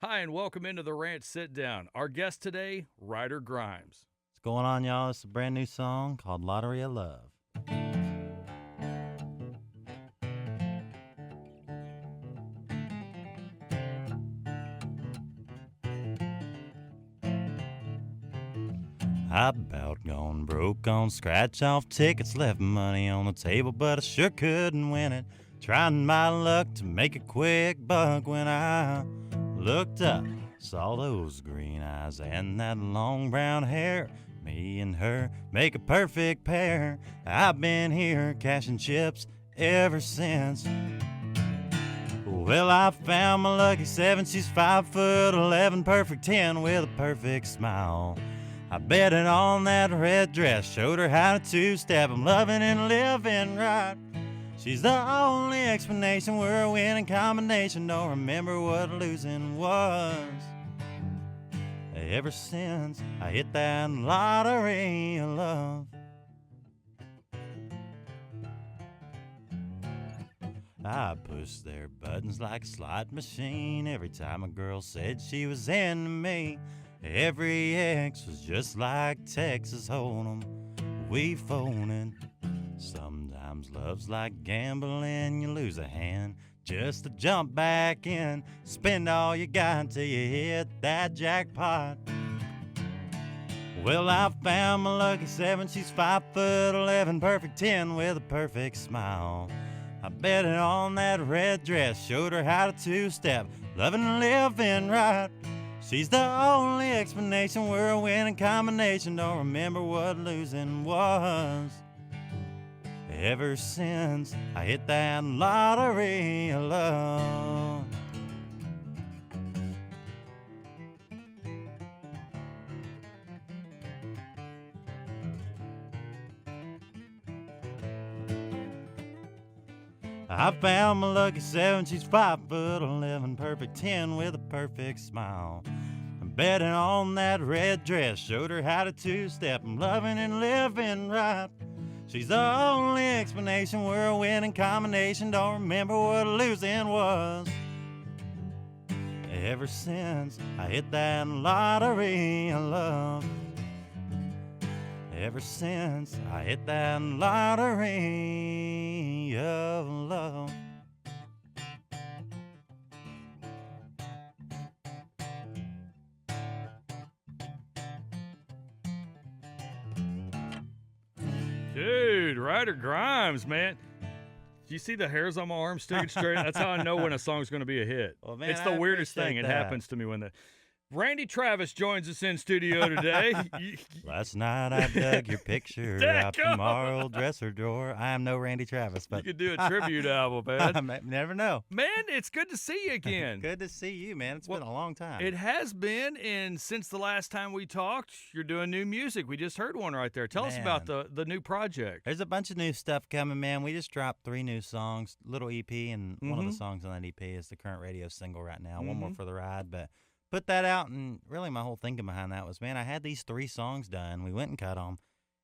Hi, and welcome into the Ranch Sitdown. Our guest today, Ryder Grimes. What's going on, y'all? It's a brand new song called Lottery of Love. I about gone broke on scratch-off tickets, left money on the table, but I sure couldn't win it. Trying my luck to make a quick buck when I looked up, saw those green eyes and that long brown hair. Me and her make a perfect pair. I've been here cashing chips ever since. Well, I found my lucky 7. She's 5'11", perfect 10 with a perfect smile. I bet it on that red dress, showed her how to two-step. I'm loving and living right. She's the only explanation, we're a winning combination. Don't remember what losing was. Ever since I hit that lottery of love. I pushed their buttons like a slot machine. Every time a girl said she was into me, every ex was just like Texas Hold'em. We phoning. Sometimes love's like gambling. You lose a hand just to jump back in. Spend all you got till you hit that jackpot. Well, I found my lucky 7. She's 5'11", perfect 10 with a perfect smile. I bet it on that red dress, showed her how to two-step. Loving and living right. She's the only explanation, we're a winning combination. Don't remember what losing was. Ever since I hit that lottery of love. I found my lucky 7. She's 5'11", perfect 10 with a perfect smile. I'm betting on that red dress, showed her how to two-step. I'm loving and living right. She's the only explanation, we're a winning combination. Don't remember what losing was. Ever since I hit that lottery of love. Ever since I hit that lottery of love. Dude, Ryder Grimes, man. Do you see the hairs on my arm sticking straight? That's how I know when a song's going to be a hit. Well, man, it's the I weirdest thing. appreciate It that. happens to me when the... Randy Travis joins us in studio today. Last night I dug your picture out Dadgum. from our old dresser drawer. I am no Randy Travis, You but could do a tribute album, man. I never know. Man, it's good to see you again. Good to see you, man. It's Well, been a long time. It has been, and since the last time we talked, you're doing new music. We just heard one right there. Tell us about the new project. There's a bunch of new stuff coming, man. We just dropped 3 new songs, little EP, and one of the songs on that EP is the current radio single right now. One more for the ride, but put that out, and really my whole thinking behind that was, man, I had these 3 songs done. We went and cut them.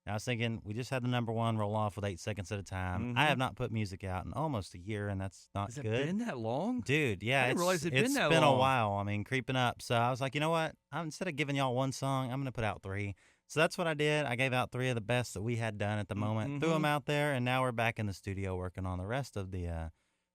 And I was thinking, we just had the number 1 roll off with 8 seconds at a time. I have not put music out in almost a year, and that's not Has good. it been that long? Dude, yeah, I didn't realize it'd been it's that been long. a while. I mean, creeping up. So I was like, you know what? Instead of giving y'all 1 song, I'm going to put out 3. So that's what I did. I gave out 3 of the best that we had done at the moment, threw them out there, and now we're back in the studio working on the rest of the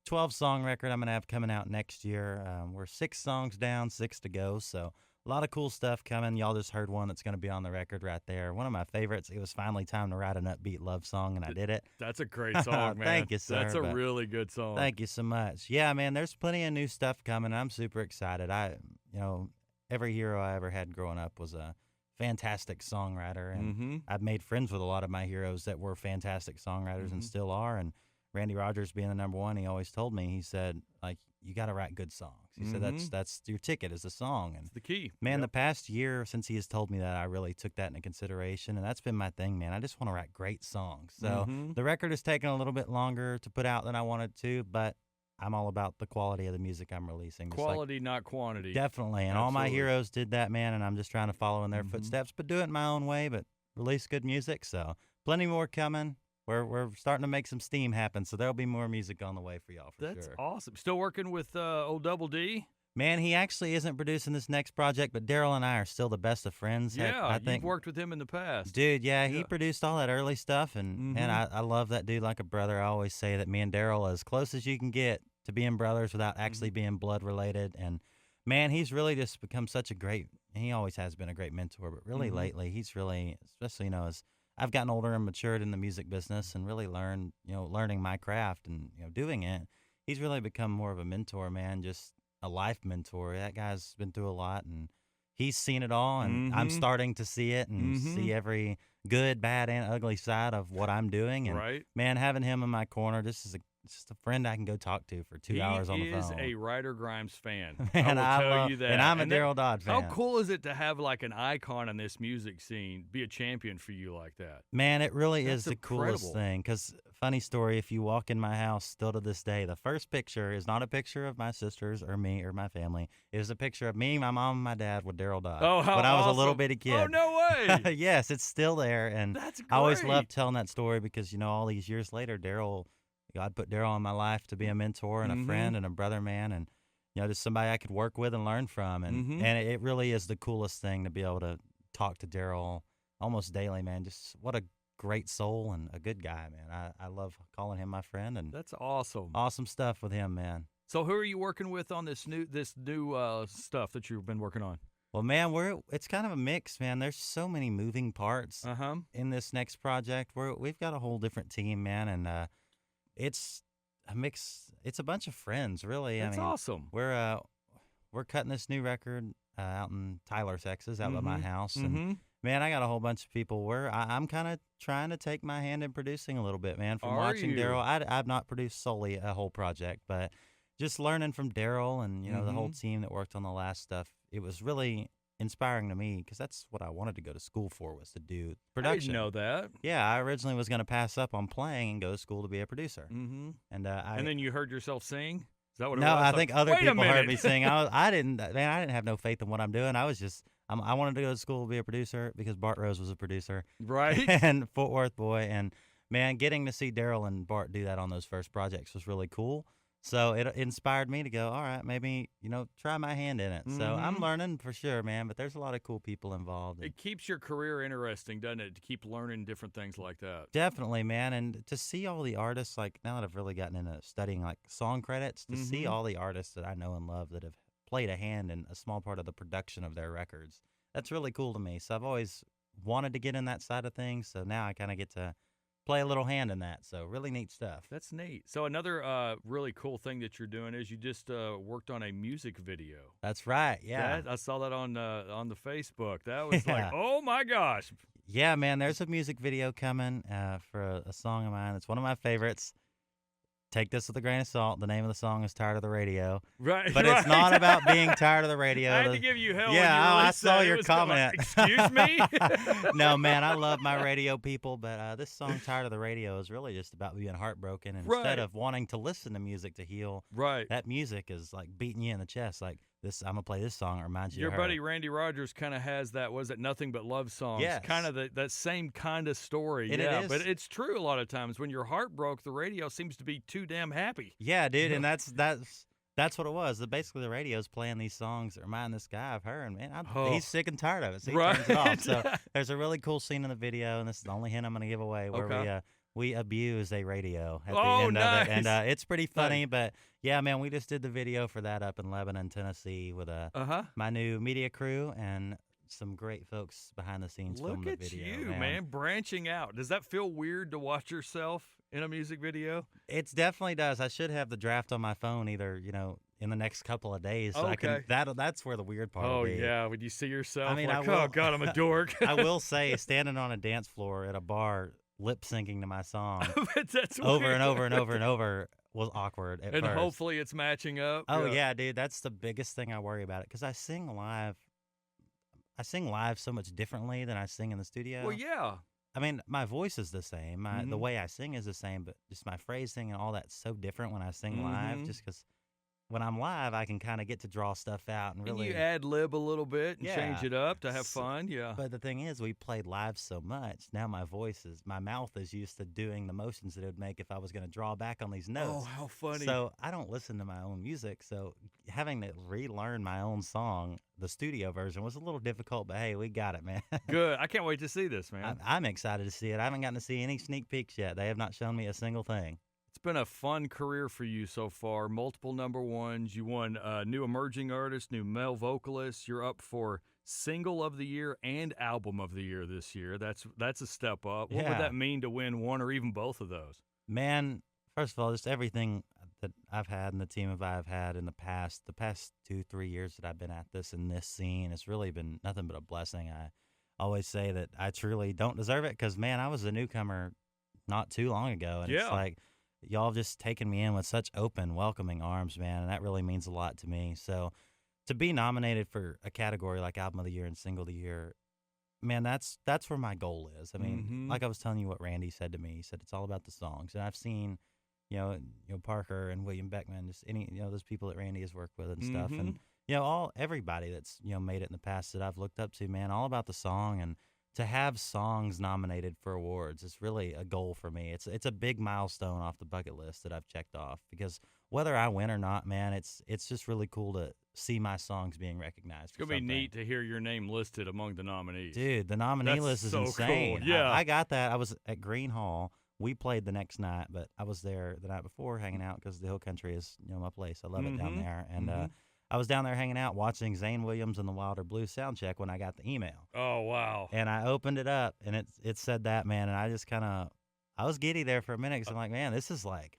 12-song record I'm going to have coming out next year. We're 6 songs down, 6 to go, so a lot of cool stuff coming. Y'all just heard one that's going to be on the record right there. One of my favorites. It was finally time to write an upbeat love song, and I did it. That's a great song, man. Thank you, sir. That's a really good song. Thank you so much. Yeah, man, there's plenty of new stuff coming. I'm super excited. Every hero I ever had growing up was a fantastic songwriter, and I've made friends with a lot of my heroes that were fantastic songwriters and still are. And Randy Rogers being the number 1, he always told me, he said, like, you got to write good songs. He said that's your ticket is a song. And It's the key. man, the past year since he has told me that, I really took that into consideration, and that's been my thing, man. I just want to write great songs. So the record has taken a little bit longer to put out than I wanted to, but I'm all about the quality of the music I'm releasing. Quality, not quantity. Definitely, and all my heroes did that, man, and I'm just trying to follow in their footsteps, but do it in my own way, but release good music. So plenty more coming. We're starting to make some steam happen, so there'll be more music on the way for y'all for sure. That's awesome. Still working with old Double D? Man, he actually isn't producing this next project, but Daryl and I are still the best of friends. Heck, Yeah, I you've think, worked with him in the past. dude, yeah, he Yeah. produced all that early stuff, and man, I love that dude like a brother. I always say that me and Daryl are as close as you can get to being brothers without actually being blood related. And man, he's really just become such a great. He always has been a great mentor, but really lately, he's really, especially as I've gotten older and matured in the music business and really learning my craft and doing it. He's really become more of a mentor, man. Just a life mentor. That guy's been through a lot, and he's seen it all, and I'm starting to see it and see every good, bad, and ugly side of what I'm doing. And Right. man, having him in my corner, just a friend I can go talk to for 2 hours on the phone. He is a Ryder Grimes fan. Man, I will tell you that. and I'm a Daryl Dodd fan. How cool is it to have like an icon in this music scene be a champion for you like that? Man, it really That's is the coolest incredible. thing. Because, funny story, if you walk in my house still to this day, the first picture is not a picture of my sisters or me or my family. It is a picture of me, my mom, and my dad with Daryl Dodd. Oh, how when I was a little awesome. bitty kid. Oh, no way. Yes, it's still there. And That's great. I always loved telling that story because, all these years later, God put Daryl in my life to be a mentor and a friend and a brother man and, just somebody I could work with and learn from. And it really is the coolest thing to be able to talk to Daryl almost daily, man. Just what a great soul and a good guy, man. I love calling him my friend, and That's awesome. awesome stuff with him, man. So who are you working with on this new stuff that you've been working on? Well, man, it's kind of a mix, man. There's so many moving parts in this next project. We've got a whole different team, man, and it's a mix. It's a bunch of friends, really. That's awesome. We're cutting this new record out in Tyler, Texas, out by my house, and man, I got a whole bunch of people where I'm kind of trying to take my hand in producing a little bit, man. From watching Daryl, I've not produced solely a whole project, but just learning from Daryl and the whole team that worked on the last stuff. It was really inspiring to me because that's what I wanted to go to school for, was to do production. I didn't know that. Yeah, I originally was going to pass up on playing and go to school to be a producer. And And then you heard yourself sing? Is that what it no, was? I think other Wait a people heard minute. me sing. I didn't have no faith in what I'm doing. I was just I wanted to go to school to be a producer because Bart Rose was a producer, Right? and Fort Worth boy, and man, getting to see Daryl and Bart do that on those first projects was really cool. So it inspired me to go, all right, maybe, try my hand in it. So I'm learning for sure, man, but there's a lot of cool people involved. It keeps your career interesting, doesn't it, to keep learning different things like that? Definitely, man. And to see all the artists, like now that I've really gotten into studying like song credits, to see all the artists that I know and love that have played a hand in a small part of the production of their records, that's really cool to me. So I've always wanted to get in that side of things. So now I kind of get to play a little hand in that. So really neat stuff. That's neat. So another really cool thing that you're doing is you just worked on a music video. That's right. Yeah. I saw that on the Facebook. That was Yeah. like, oh my gosh. Yeah, man. There's a music video coming for a song of mine. It's one of my favorites. Take this with a grain of salt. The name of the song is "Tired of the Radio," Right. but it's not about being tired of the radio. I had to give you hell. Yeah, when you I released saw that. It your was kinda comment. Like, excuse me. No, man, I love my radio people, but this song "Tired of the Radio" is really just about being heartbroken, and instead Right. of wanting to listen to music to heal, Right. that music is like beating you in the chest. Like this, I'm gonna play this song. It reminds you Your of her. buddy Randy Rogers kind of has that. Was it Nothing But Love songs? Yes. Kind of that same kind of story. And it yeah, is. but it's true a lot of times when you're heartbroken, the radio seems to be too damn happy. Yeah, dude, and that's what it was. Basically, the radio's playing these songs that remind this guy of her, and man, he's sick and tired of it. So he turns it off. So there's a really cool scene in the video, and this is the only hint I'm going to give away, where we abuse a radio at the end of it, and it's pretty funny. But yeah, man, we just did the video for that up in Lebanon, Tennessee, with my new media crew and some great folks behind the scenes filming the video. Look at you, man, branching out. Does that feel weird to watch yourself in a music video? It definitely does. I should have the draft on my phone either, in the next couple of days. So I can, that's where the weird part will be. Oh, yeah. Would you see yourself? I mean, like, I will, oh, God, I'm a dork. I will say, standing on a dance floor at a bar, lip syncing to my song But that's over weird. and over and over and over was awkward at And first. hopefully it's matching up. Oh, yeah, dude. That's the biggest thing I worry about it because I sing live so much differently than I sing in the studio. Well, yeah. I mean, my voice is the same. The way I sing is the same, but just my phrasing and all that's so different when I sing live just because when I'm live, I can kind of get to draw stuff out and really. And you ad lib a little bit and change Yeah. it up to have fun. Yeah. But the thing is, we played live so much. Now my mouth is used to doing the motions that it would make if I was going to draw back on these notes. Oh, how funny. So I don't listen to my own music. So having to relearn my own song, the studio version, was a little difficult. But hey, we got it, man. Good. I can't wait to see this, man. I'm excited to see it. I haven't gotten to see any sneak peeks yet. They have not shown me a single thing. It's been a fun career for you so far. Multiple number ones. You won new emerging artist, new male vocalist. You're up for single of the year and album of the year this year. That's a step up. What would that mean to win one or even both of those? Man, first of all, just everything that I've had and the team I've had in the past 2-3 years that I've been at this in this scene, it's really been nothing but a blessing. I always say that I truly don't deserve it because, man, I was a newcomer not too long ago. And it's like, y'all have just taken me in with such open, welcoming arms, man, and that really means a lot to me. So to be nominated for a category like Album of the Year and Single of the Year, man, that's where my goal is. I mean, like I was telling you what Randy said to me. He said it's all about the songs. And I've seen, you know Parker and William Beckman, just any, those people that Randy has worked with and stuff. And, everybody that's, made it in the past that I've looked up to, man, all about the song. And to have songs nominated for awards is really a goal for me. It's a big milestone off the bucket list that I've checked off because whether I win or not, man, it's just really cool to see my songs being recognized. It's going to be neat to hear your name listed among the nominees. Dude, the nominee list is so insane. Cool. Yeah. I got that. I was at Green Hall. We played the next night, but I was there the night before hanging out because the Hill Country is, my place. I love it down there. And I was down there hanging out watching Zane Williams and the Wilder Blues sound check when I got the email. Oh, wow. And I opened it up, and it said that, man, and I just I was giddy there for a minute because I'm like, man, this is like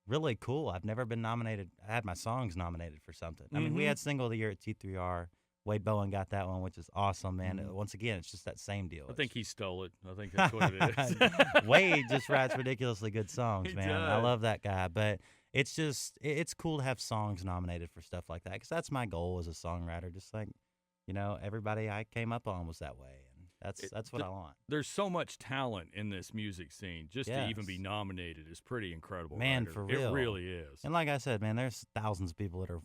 really cool. I've never been nominated. I had my songs nominated for something. I mean, we had Single of the Year at T3R. Wade Bowen got that one, which is awesome, man. Once again, it's just that same deal. I think he stole it. I think that's what it is. Wade just writes ridiculously good songs, man. Does. I love that guy. But it's cool to have songs nominated for stuff like that because that's my goal as a songwriter. Just like, everybody I came up on was that way. And that's what I want. There's so much talent in this music scene. Just to even be nominated is pretty incredible. Man, Ryder. for real. It really is. And like I said, man, there's thousands of people that are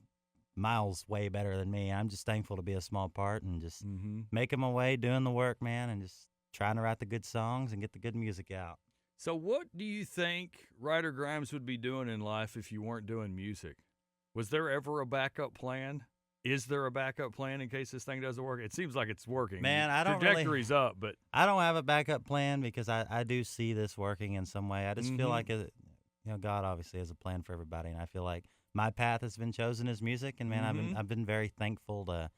miles way better than me. I'm just thankful to be a small part and just making my way, doing the work, man, and just trying to write the good songs and get the good music out. So what do you think Ryder Grimes would be doing in life if you weren't doing music? Was there ever a backup plan? Is there a backup plan in case this thing doesn't work? It seems like it's working. Man, I don't Trajectory's up, but I don't have a backup plan because I do see this working in some way. I just feel like God obviously has a plan for everybody, and I feel like my path has been chosen as music, and man, I've been very thankful to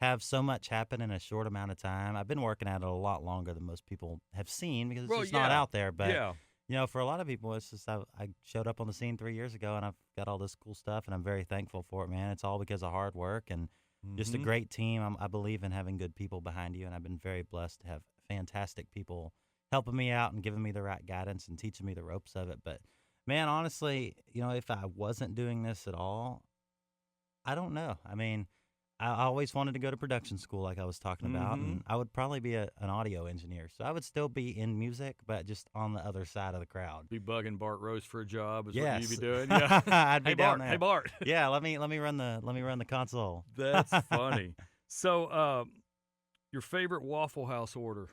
have so much happen in a short amount of time. I've been working at it a lot longer than most people have seen because it's just not out there. But for a lot of people, it's just I showed up on the scene 3 years ago, and I've got all this cool stuff, and I'm very thankful for it, man. It's all because of hard work and just a great team. I believe in having good people behind you, and I've been very blessed to have fantastic people helping me out and giving me the right guidance and teaching me the ropes of it. But man, honestly, if I wasn't doing this at all, I don't know. I mean, I always wanted to go to production school like I was talking about, and I would probably be an audio engineer. So I would still be in music, but just on the other side of the crowd. Be bugging Bart Rose for a job is yes. what you'd be doing. Yeah. I'd be hey, down Bart. there. Hey, Bart. Yeah, let me run the console. That's funny. So, your favorite Waffle House order?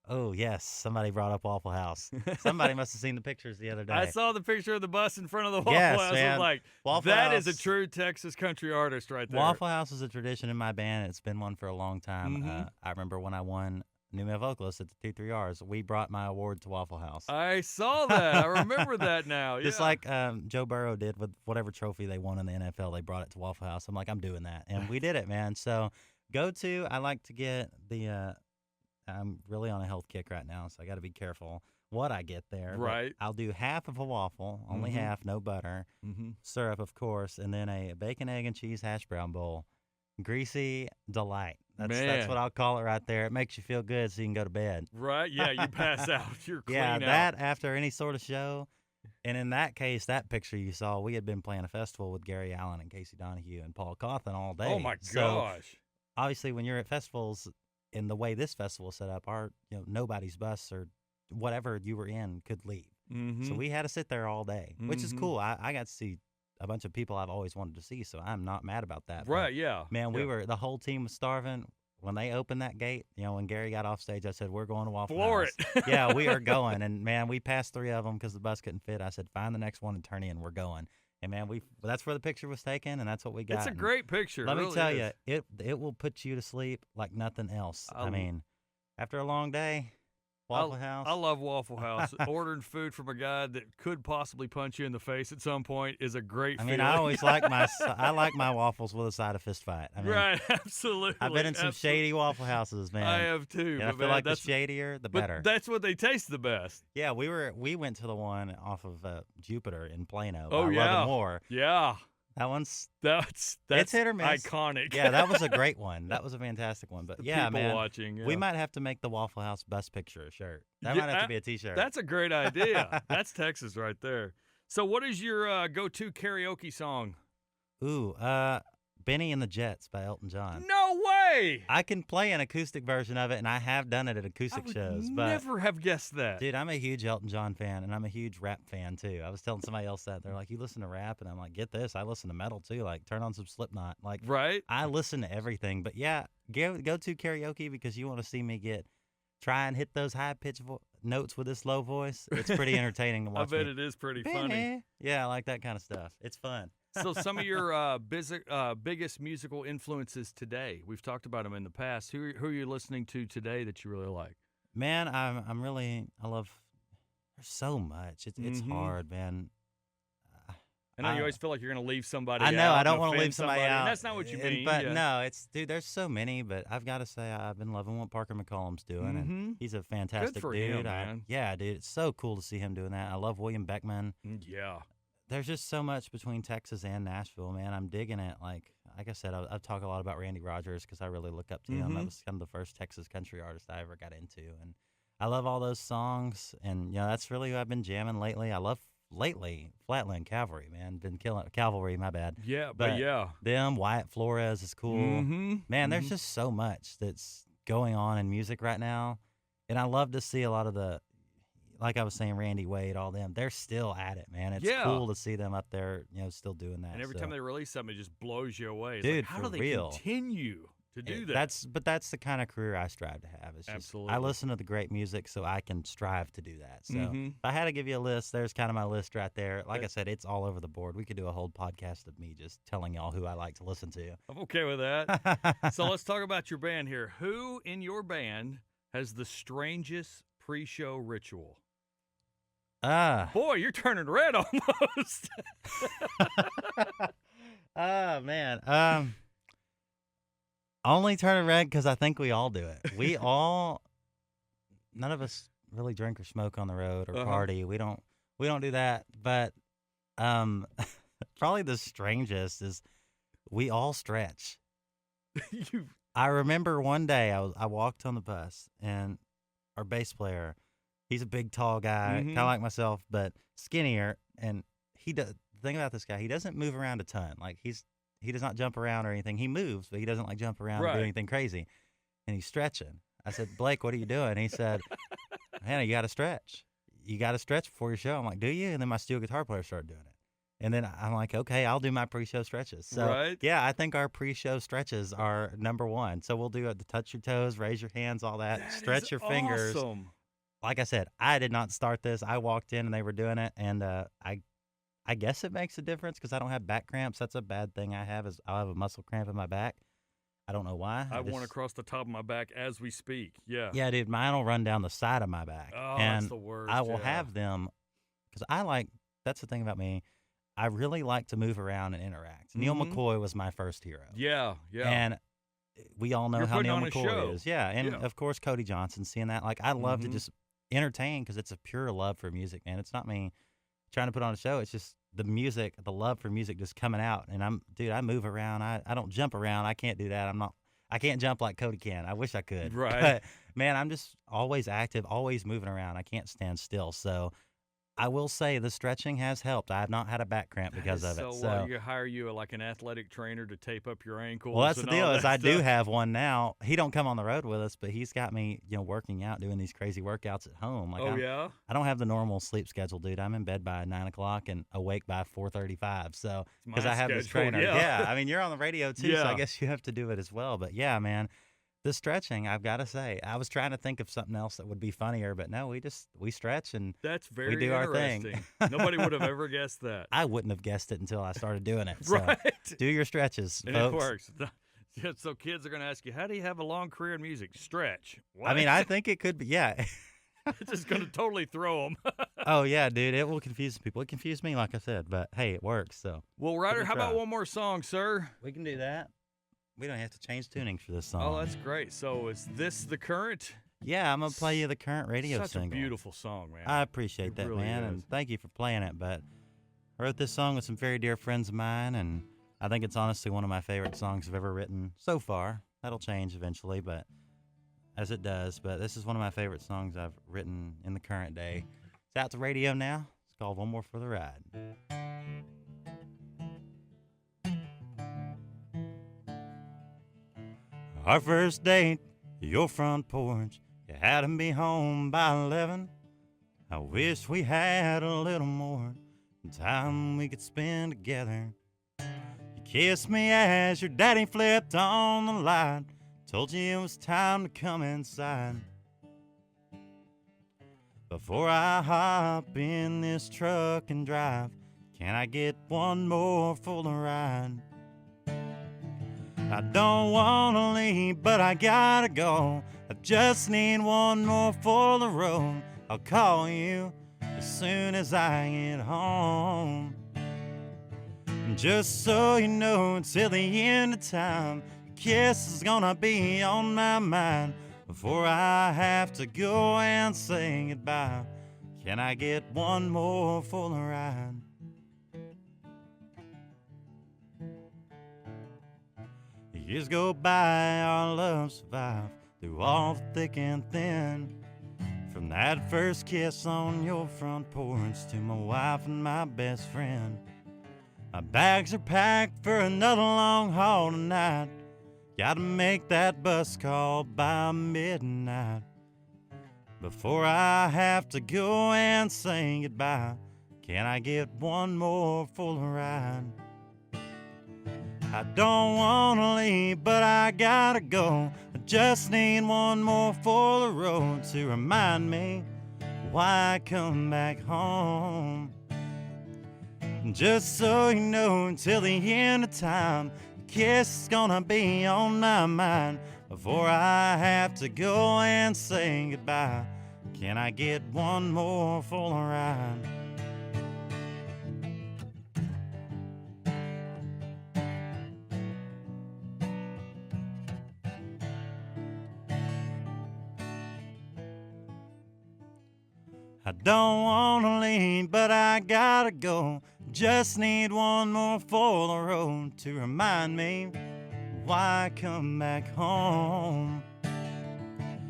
Oh, yes. Somebody brought up Waffle House. Somebody must have seen the pictures the other day. I saw the picture of the bus in front of the Waffle House. Man. I was like, Waffle that House is a true Texas country artist right there. Waffle House is a tradition in my band. It's been one for a long time. I remember when I won New Male Vocalist at the 2-3 Rs, we brought my award to Waffle House. I saw that. I remember that now. Just like Joe Burrow did with whatever trophy they won in the NFL, they brought it to Waffle House. I'm like, I'm doing that. And we did it, man. So I like to get the I'm really on a health kick right now, so I got to be careful what I get there. Right. But I'll do half of a waffle, only half, no butter, syrup, of course, and then a bacon, egg, and cheese hash brown bowl. Greasy delight. That's what I'll call it right there. It makes you feel good so you can go to bed. Right, yeah, you pass out. You're clean out. Yeah, that after any sort of show. And in that case, that picture you saw, we had been playing a festival with Gary Allen and Casey Donahue and Paul Cawthon all day. Oh, my so, gosh. Obviously, when you're at festivals, in the way this festival is set up, nobody's bus or whatever you were in could leave. So we had to sit there all day, which is cool. I got to see a bunch of people I've always wanted to see, so I'm not mad about that. Right, But, yeah. man, Yeah. the whole team was starving. When they opened that gate, when Gary got off stage, I said, we're going to Waffle Floor House. it. Yeah, we are going. And, man, we passed 3 of them because the bus couldn't fit. I said, find the next one and turn in. We're going. And, man, that's where the picture was taken, and that's what we got. It's a great picture. Let it me really tell is. you, it will put you to sleep like nothing else. I mean, after a long day, Waffle House. I love Waffle House. Ordering food from a guy that could possibly punch you in the face at some point is a great feeling. I always like my waffles with a side of fist fight. I mean, right, absolutely. I've been in some shady Waffle Houses, man. I have too. And I feel like the shadier, the better. But that's what they taste the best. Yeah, we went to the one off of Jupiter in Plano. Oh, by yeah. Love and War. Yeah. That one's that's it's hit or miss. Iconic. Yeah, that was a great one. That was a fantastic one. But yeah, people man, watching. Yeah. we might have to make the Waffle House best picture a shirt. That might have to be a T-shirt. That's a great idea. That's Texas right there. So, what is your go-to karaoke song? Ooh, Benny and the Jets by Elton John. No way! I can play an acoustic version of it, and I have done it at acoustic shows. But never have guessed that. Dude, I'm a huge Elton John fan, and I'm a huge rap fan, too. I was telling somebody else that. They're like, you listen to rap? And I'm like, get this. I listen to metal, too. Like, turn on some Slipknot. Like, right? I listen to everything. But, yeah, go to karaoke because you want to see me try and hit those high-pitched notes with this low voice. It's pretty entertaining to watch. I bet it is pretty funny. Yeah, I like that kind of stuff. It's fun. So some of your biggest musical influences today, we've talked about them in the past. Who are you listening to today that you really like? Man, I love, there's so much. It's hard, man. I know you always feel like you're going to leave somebody out. I know, I don't want to leave somebody out. And that's not what you mean. But no, dude, there's so many, but I've got to say I've been loving what Parker McCollum's doing, and he's a fantastic Good for dude. him, man. Yeah, dude, it's so cool to see him doing that. I love William Beckman. Yeah. There's just so much between Texas and Nashville, man. I'm digging it. Like I said, I've talked a lot about Randy Rogers because I really look up to him. That was kind of the first Texas country artist I ever got into, and I love all those songs. And that's really who I've been jamming lately. I love Flatland Cavalry, man. Been killing Cavalry, my bad. Yeah, but yeah, them Wyatt Flores is cool. Man, there's just so much that's going on in music right now, and I love to see a lot of the. Like I was saying, Randy Wade, all them, they're still at it, man. It's cool to see them up there, still doing that. And every time they release something, it just blows you away. It's dude, like, how do they continue to do that? That's the kind of career I strive to have. It's Absolutely. Just, I listen to the great music so I can strive to do that. So if I had to give you a list, there's kind of my list right there. Like I said, it's all over the board. We could do a whole podcast of me just telling y'all who I like to listen to. I'm okay with that. So let's talk about your band here. Who in your band has the strangest pre-show ritual? Boy, you're turning red almost. Oh, man. Only turning red because I think we all do it. None of us really drink or smoke on the road or party. We don't do that. But probably the strangest is we all stretch. I remember one day I walked on the bus and our bass player, he's a big, tall guy, kind of like myself, but skinnier. And the thing about this guy, he doesn't move around a ton. Like he does not jump around or anything. He moves, but he doesn't like jump around or do anything crazy. And he's stretching. I said, Blake, what are you doing? He said, Hannah, you got to stretch. You got to stretch before your show. I'm like, do you? And then my steel guitar player started doing it. And then I'm like, okay, I'll do my pre-show stretches. So, yeah, I think our pre-show stretches are number one. So we'll do it to touch your toes, raise your hands, all that stretch your fingers. Awesome. Like I said, I did not start this. I walked in and they were doing it, and I guess it makes a difference because I don't have back cramps. That's a bad thing I have is I'll have a muscle cramp in my back. I don't know why. I have one across the top of my back as we speak. Yeah. Yeah, dude, mine will run down the side of my back. Oh, and that's the worst. I will have them because that's the thing about me. I really like to move around and interact. Neil McCoy was my first hero. Yeah, yeah. And we all know how Neil McCoy is. Yeah, and Yeah. of course Cody Johnson, seeing that. Like I love to just entertain because it's a pure love for music, man. It's not me trying to put on a show. It's just the music, the love for music just coming out. And I move around. I don't jump around. I can't do that. I can't jump like Cody can. I wish I could. Right. But man, I'm just always active, always moving around. I can't stand still. So I will say the stretching has helped. I have not had a back cramp because of it. So, you hire like an athletic trainer to tape up your ankles. well, that's the and deal. all Is that I do stuff. have one now. He don't come on the road with us, but he's got me, working out, doing these crazy workouts at home. Like Oh yeah, I don't have the normal sleep schedule, dude. I'm in bed by 9 o'clock and awake by 4:35. So it's my because I have this schedule, trainer. Yeah, I mean, you're on the radio too, so I Yeah. guess you have to do it as well. But yeah, man. The stretching, I've got to say, I was trying to think of something else that would be funnier, but no, we stretch and That's very do our thing. interesting. Nobody would have ever guessed that. I wouldn't have guessed it until I started doing it. So Right. do your stretches, And folks. it works. Yeah, so kids are going to ask you, how do you have a long career in music? Stretch. What? I mean, I think it could be, yeah. It's just going to totally throw them. Oh, yeah, dude, it will confuse people. It confused me, like I said, but hey, it works. So Well, Ryder, Give it a how about try. one more song, sir? we can do that. We don't have to change tunings for this song. Oh, that's great. So is this the current? Yeah, I'm going to play you the current radio Such single. a beautiful song, man. I appreciate It that, really man, is. and thank you for playing it. But I wrote this song with some very dear friends of mine, and I think it's honestly one of my favorite songs I've ever written so far. That'll change eventually, but as it does. But this is one of my favorite songs I've written in the current day. It's out to radio now. It's called One More for the Ride. Our first date, your front porch, you had to be home by 11. I wish we had a little more time we could spend together. You kissed me as your daddy flipped on the light, told you it was time to come inside. Before I hop in this truck and drive, can I get one more for the ride? I don't wanna leave, but I gotta go. I just need one more for the road. I'll call you as soon as I get home. And just so you know, till the end of time, your kiss is gonna be on my mind. Before I have to go and say goodbye, can I get one more for the ride? Years go by, our love survived through all the thick and thin. From that first kiss on your front porch to my wife and my best friend. My bags are packed for another long haul tonight. Gotta make that bus call by midnight. Before I have to go and say goodbye, can I get one more for the ride? I don't wanna leave, but I gotta go. I just need one more for the road to remind me why I come back home. And just so you know, until the end of time, the kiss is gonna be on my mind. Before I have to go and say goodbye, can I get one more for the ride? I don't wanna leave, but I gotta go. Just need one more for the road to remind me why I come back home.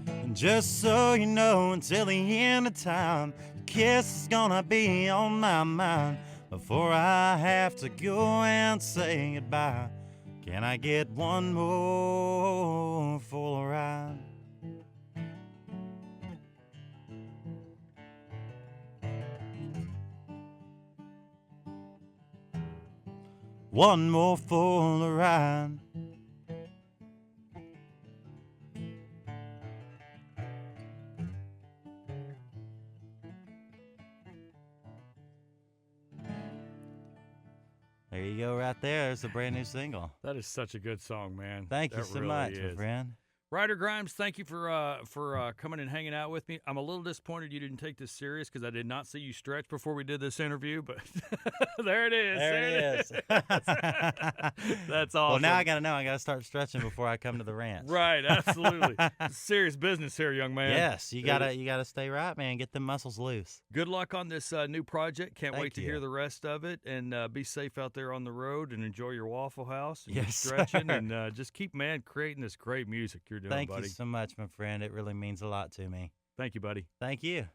And just so you know, until the end of time, the kiss is gonna be on my mind. Before I have to go and say goodbye, can I get one more for the ride? One more for the ride. There you go, right there. It's a brand new single. That is such a good song, man. Thank you That so really much, is. my friend. Ryder Grimes, thank you for coming and hanging out with me. I'm a little disappointed you didn't take this serious because I did not see you stretch before we did this interview, but there it is. There it is. That's awesome. Well, now I got to know. I got to start stretching before I come to the ranch. Right, absolutely. It's serious business here, young man. Yes, you gotta stay right, man. Get them muscles loose. Good luck on this new project. Can't Thank wait to you. hear the rest of it. And be safe out there on the road and enjoy your Waffle House and Yes, your stretching. And just keep, creating this great music you're doing, Thank buddy. you so much, my friend. It really means a lot to me. Thank you, buddy. Thank you.